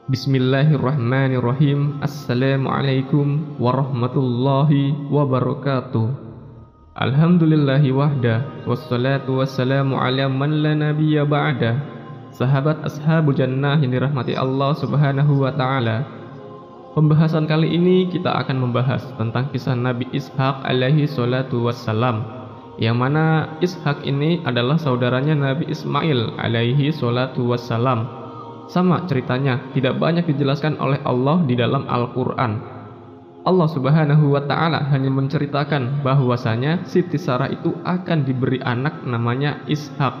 Bismillahirrahmanirrahim. Assalamualaikum warahmatullahi wabarakatuh. Alhamdulillahi wahda, wassalatu wassalamu ala man la nabiyya ba'da. Sahabat ashabu jannah yang dirahmati Allah subhanahu wa ta'ala, pembahasan kali ini kita akan membahas tentang kisah Nabi Ishaq alaihi salatu wassalam, yang mana Ishaq ini adalah saudaranya Nabi Ismail alaihi salatu wassalam. Sama ceritanya, tidak banyak dijelaskan oleh Allah di dalam Al-Quran. Allah subhanahu wa ta'ala hanya menceritakan bahwasanya Siti Sarah itu akan diberi anak namanya Ishaq.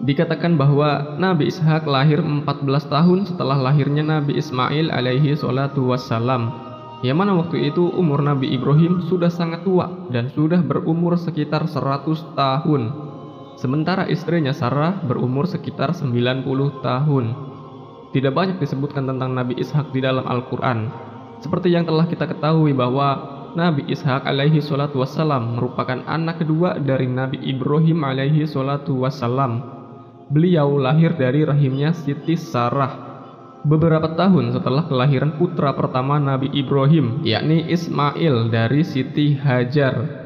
Dikatakan bahwa Nabi Ishaq lahir 14 tahun setelah lahirnya Nabi Ismail alaihi salatu wassalam, yang mana waktu itu umur Nabi Ibrahim sudah sangat tua dan sudah berumur sekitar 100 tahun. Sementara istrinya Sarah berumur sekitar 90 tahun. Tidak banyak disebutkan tentang Nabi Ishaq di dalam Al-Quran. Seperti yang telah kita ketahui bahwa Nabi Ishaq alaihi salatu wassalam merupakan anak kedua dari Nabi Ibrahim alaihi salatu wassalam. Beliau lahir dari rahimnya Siti Sarah beberapa tahun setelah kelahiran putra pertama Nabi Ibrahim, yakni Ismail dari Siti Hajar.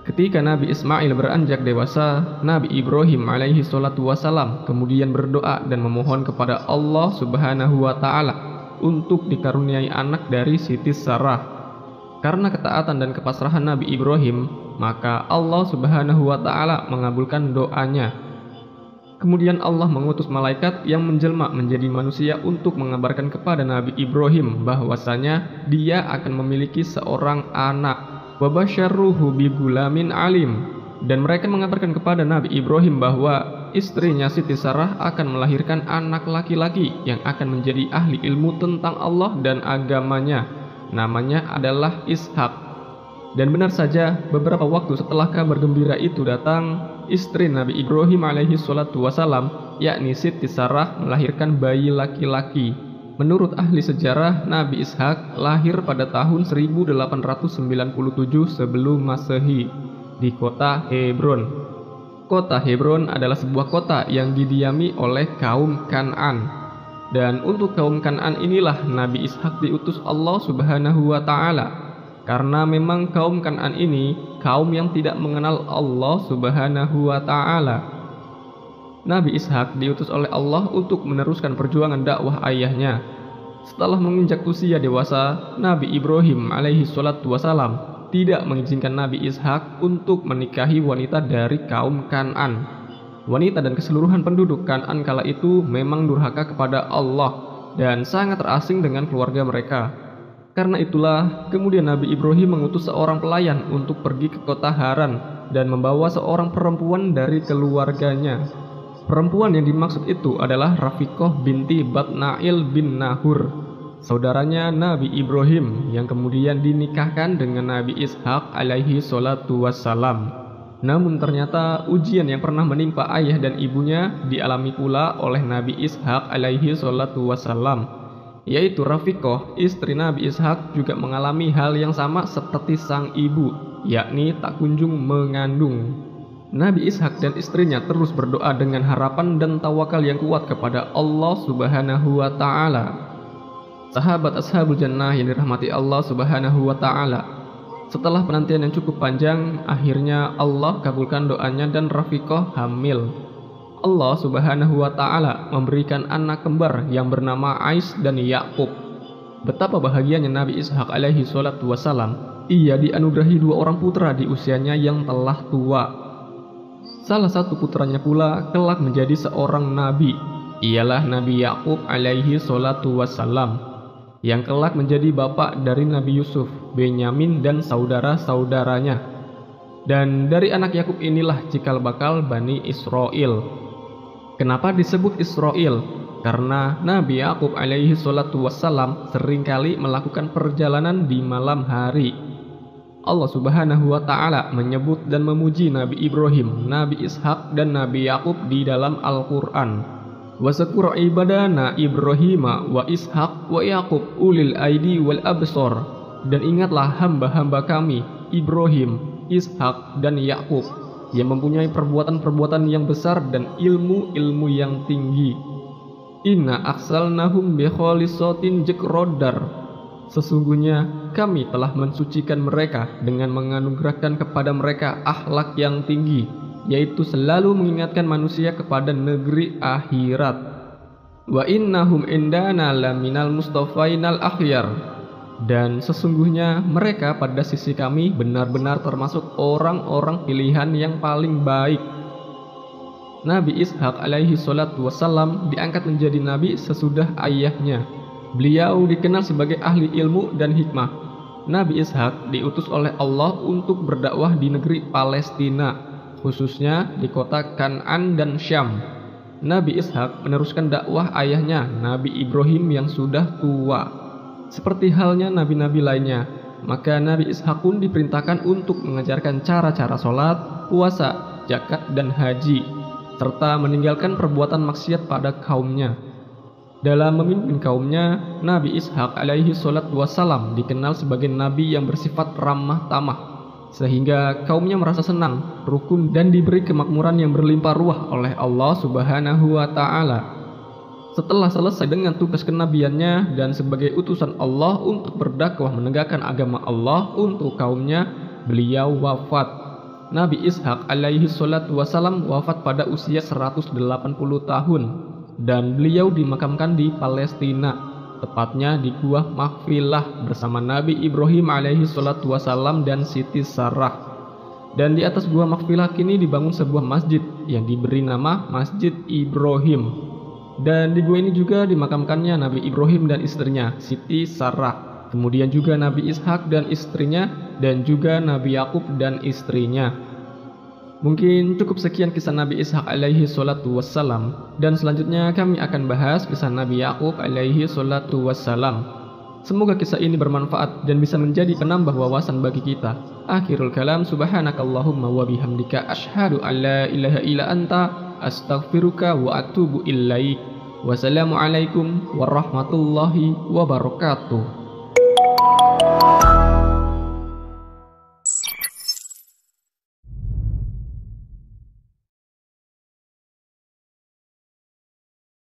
Ketika Nabi Ismail beranjak dewasa, Nabi Ibrahim alaihi salatu wassalam kemudian berdoa dan memohon kepada Allah subhanahu wa ta'ala untuk dikaruniai anak dari Siti Sarah. Karena ketaatan dan kepasrahan Nabi Ibrahim, maka Allah subhanahu wa ta'ala mengabulkan doanya. Kemudian Allah mengutus malaikat yang menjelma menjadi manusia untuk mengabarkan kepada Nabi Ibrahim bahwasanya dia akan memiliki seorang anak. Wabasyarruhu bigulamin alim, dan mereka mengabarkan kepada Nabi Ibrahim bahwa istrinya Siti Sarah akan melahirkan anak laki-laki yang akan menjadi ahli ilmu tentang Allah dan agamanya. Namanya adalah Ishaq. Dan benar saja, beberapa waktu setelah kabar gembira itu datang, istri Nabi Ibrahim alaihi salatu wassalam, yakni Siti Sarah, melahirkan bayi laki-laki. Menurut ahli sejarah, Nabi Ishaq lahir pada tahun 1897 sebelum Masehi di kota Hebron. Kota Hebron adalah sebuah kota yang didiami oleh kaum Kan'an. Dan untuk kaum Kan'an inilah Nabi Ishaq diutus Allah subhanahu wa ta'ala. Karena memang kaum Kan'an ini kaum yang tidak mengenal Allah subhanahu wa ta'ala. Nabi Ishaq diutus oleh Allah untuk meneruskan perjuangan dakwah ayahnya. Setelah menginjak usia dewasa, Nabi Ibrahim alaihi salatu wassalam tidak mengizinkan Nabi Ishaq untuk menikahi wanita dari kaum Kan'an. Wanita dan keseluruhan penduduk Kan'an kala itu memang durhaka kepada Allah dan sangat terasing dengan keluarga mereka. Karena itulah, kemudian Nabi Ibrahim mengutus seorang pelayan untuk pergi ke kota Haran dan membawa seorang perempuan dari keluarganya. Perempuan yang dimaksud itu adalah Rafiqah binti Batnail bin Nahur, saudaranya Nabi Ibrahim yang kemudian dinikahkan dengan Nabi Ishaq alaihi salatu wassalam. Namun ternyata ujian yang pernah menimpa ayah dan ibunya dialami pula oleh Nabi Ishaq alaihi salatu wassalam, yaitu Rafiqah, istri Nabi Ishaq, juga mengalami hal yang sama seperti sang ibu, yakni tak kunjung mengandung. Nabi Ishaq dan istrinya terus berdoa dengan harapan dan tawakal yang kuat kepada Allah subhanahu wa ta'ala. Sahabat ashabul jannah yang dirahmati Allah subhanahu wa ta'ala, setelah penantian yang cukup panjang, akhirnya Allah kabulkan doanya dan Rafiqah hamil. Allah subhanahu wa ta'ala memberikan anak kembar yang bernama Ais dan Yakub. Betapa bahagianya Nabi Ishaq alaihi salatu wassalam, ia dianugerahi dua orang putra di usianya yang telah tua. Salah satu putranya pula kelak menjadi seorang nabi, ialah Nabi Yakub alaihi salatu wassalam, yang kelak menjadi bapak dari Nabi Yusuf, Benyamin dan saudara-saudaranya. Dan dari anak Yakub inilah cikal bakal Bani Israel. Kenapa disebut Israel? Karena Nabi Yakub alaihi salatu wassalam seringkali melakukan perjalanan di malam hari. Allah subhanahu wa ta'ala menyebut dan memuji Nabi Ibrahim, Nabi Ishaq dan Nabi Yakub di dalam Al-Quran. Wasakur ibadana Ibrahim wa Ishaq wa Yakub ulil aidi wal absor. Dan ingatlah hamba-hamba kami Ibrahim, Ishaq dan Yakub yang mempunyai perbuatan-perbuatan yang besar dan ilmu-ilmu yang tinggi. Inna aksalnahum bi khalisatin jekrodar. Sesungguhnya kami telah mensucikan mereka dengan menganugerahkan kepada mereka akhlak yang tinggi, yaitu selalu mengingatkan manusia kepada negeri akhirat. Wa innahum indana laminal mustafainal akhyar. Dan sesungguhnya mereka pada sisi kami benar-benar termasuk orang-orang pilihan yang paling baik. Nabi Ishak alaihi salatu wassalam diangkat menjadi nabi sesudah ayahnya. Beliau dikenal sebagai ahli ilmu dan hikmah. Nabi Ishak diutus oleh Allah untuk berdakwah di negeri Palestina, khususnya di kota Kan'an dan Syam. Nabi Ishak meneruskan dakwah ayahnya, Nabi Ibrahim yang sudah tua. Seperti halnya nabi-nabi lainnya, maka Nabi Ishak pun diperintahkan untuk mengajarkan cara-cara sholat, puasa, zakat, dan haji, serta meninggalkan perbuatan maksiat pada kaumnya. Dalam memimpin kaumnya, Nabi Ishak alaihi salatu wassalam dikenal sebagai nabi yang bersifat ramah tamah, sehingga kaumnya merasa senang, rukun, dan diberi kemakmuran yang berlimpah ruah oleh Allah Subhanahu wa Ta'ala. Setelah selesai dengan tugas kenabiannya dan sebagai utusan Allah untuk berdakwah menegakkan agama Allah untuk kaumnya, beliau wafat. Nabi Ishak alaihi salatu wassalam wafat pada usia 180 tahun dan beliau dimakamkan di Palestina, tepatnya di Gua Maghfilah bersama Nabi Ibrahim alaihi salatu wassalam dan Siti Sarah. Dan di atas Gua Maghfilah kini dibangun sebuah masjid yang diberi nama Masjid Ibrahim. Dan di gua ini juga dimakamkannya Nabi Ibrahim dan istrinya, Siti Sarah. Kemudian juga Nabi Ishak dan istrinya, dan juga Nabi Yakub dan istrinya. Mungkin cukup sekian kisah Nabi Ishak alaihi salatu wassalam. Dan selanjutnya kami akan bahas kisah Nabi Yakub alaihi salatu wassalam. Semoga kisah ini bermanfaat dan bisa menjadi penambah wawasan bagi kita. Akhirul kalam, subhanakallahumma wa bihamdika asyhadu an la ilaha illa anta astaghfiruka wa atubu ilaik. Wassalamualaikum warahmatullahi wabarakatuh.